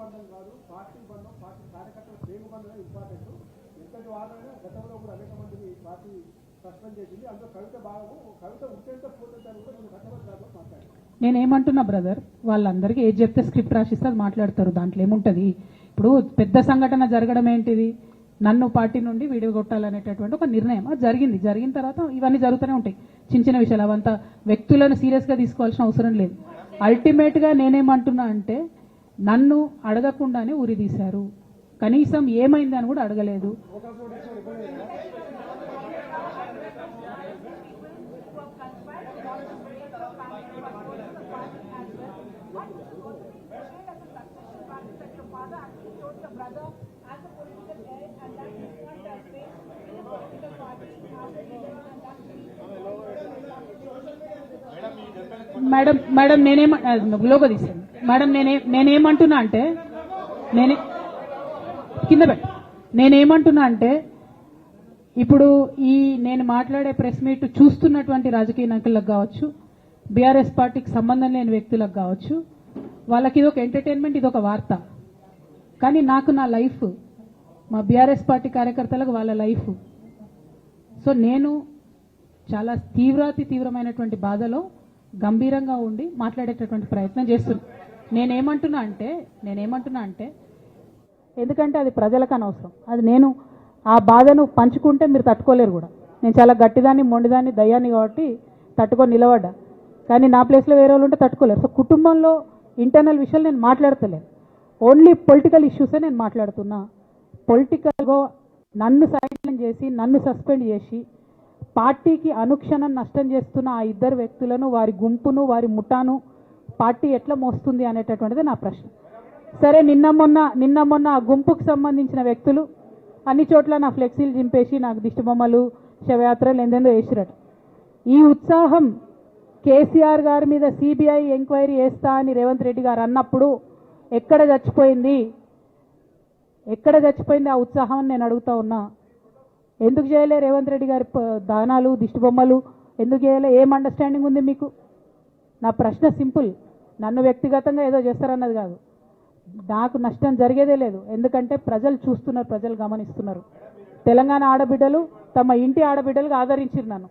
బంధం కాదు, పార్టీ బంధం, పార్టీ కార్యకర్తల ప్రేమ బంధమే ఇంపార్టెంట్. ఎంతటి వాదన గతంలో కూడా అనేక మందిని పార్టీ సస్పెండ్ చేసింది. అందులో కవిత భాగము, కవిత ఉంటే పోతే కూడా నేను కట్టబడ్డాను మాట్లాడాను. నేనేమంటున్నా బ్రదర్, వాళ్ళందరికీ ఏది చెప్తే స్క్రిప్ట్ రాసిస్తే అది మాట్లాడతారు. దాంట్లో ఏముంటుంది? ఇప్పుడు పెద్ద సంఘటన జరగడం ఏంటిది? నన్ను పార్టీ నుండి విడిగొట్టాలనేటటువంటి ఒక నిర్ణయం అది జరిగింది. జరిగిన తర్వాత ఇవన్నీ జరుగుతూనే ఉంటాయి, చిన్న చిన్న విషయాలు. అవంతా వ్యక్తులను సీరియస్గా తీసుకోవాల్సిన అవసరం లేదు. అల్టిమేట్గా నేనేమంటున్నా అంటే, నన్ను అడగకుండానే ఉరి తీశారు, కనీసం ఏమైంది అని కూడా అడగలేదు. మేడం లోగో తీసాను మేడం. నేనేమంటున్నా అంటే నేనేమంటున్నా అంటే ఇప్పుడు నేను మాట్లాడే ప్రెస్ మీట్ చూస్తున్నటువంటి రాజకీయ నాయకులకు కావచ్చు, బీఆర్ఎస్ పార్టీకి సంబంధం లేని వ్యక్తులకు కావచ్చు, వాళ్ళకి ఇది ఒక ఎంటర్టైన్మెంట్, ఇది ఒక వార్త. కానీ నాకు నా లైఫ్, మా బీఆర్ఎస్ పార్టీ కార్యకర్తలకు వాళ్ళ లైఫ్. సో నేను చాలా తీవ్రమైనటువంటి బాధలో గంభీరంగా ఉండి మాట్లాడేటటువంటి ప్రయత్నం చేస్తున్నా. నేనేమంటున్నా అంటే ఎందుకంటే అది ప్రజలకు అనవసరం. అది నేను ఆ బాధను పంచుకుంటే మీరు తట్టుకోలేరు కూడా. నేను చాలా గట్టిదాన్ని, మొండిదాన్ని, దయ్యాన్ని కాబట్టి తట్టుకొని నిలబడ్డా. కానీ నా ప్లేస్లో వేరే వాళ్ళు ఉంటే తట్టుకోలేరు. సో కుటుంబంలో ఇంటర్నల్ విషయాలు నేను మాట్లాడతలేను, ఓన్లీ పొలిటికల్ ఇష్యూసే నేను మాట్లాడుతున్నా. పొలిటికల్గా నన్ను సైలెంట్ చేసి, నన్ను సస్పెండ్ చేసి, పార్టీకి అనుక్షణం నష్టం చేస్తున్న ఆ ఇద్దరు వ్యక్తులను, వారి గుంపును, వారి ముఠాను పార్టీ ఎట్లా మోస్తుంది అనేటటువంటిది నా ప్రశ్న. సరే, నిన్న మొన్న ఆ గుంపుకు సంబంధించిన వ్యక్తులు అన్ని చోట్ల నా ఫ్లెక్సీలు చింపేసి, నాకు దిష్టిబొమ్మలు, శవయాత్రలు ఎందెందో వేసిరట. ఈ ఉత్సాహం కేసీఆర్ గారి మీద సిబిఐ ఎంక్వైరీ చేస్తా అని రేవంత్ రెడ్డి గారు అన్నప్పుడు ఎక్కడ చచ్చిపోయింది ఆ ఉత్సాహం అని నేను అడుగుతా ఉన్నా. ఎందుకు చేయలే రేవంత్ రెడ్డి గారి దానాలు, దిష్టిబొమ్మలు ఎందుకు చేయలే? ఏం అండర్స్టాండింగ్ ఉంది మీకు? నా ప్రశ్న సింపుల్. నన్ను వ్యక్తిగతంగా ఏదో చేస్తారన్నది కాదు. నాకు నష్టం జరిగేదే లేదు. ఎందుకంటే ప్రజలు చూస్తున్నారు, ప్రజలు గమనిస్తున్నారు. తెలంగాణ ఆడబిడ్డలు తమ ఇంటి ఆడబిడ్డలుగా ఆదరించారు నన్ను.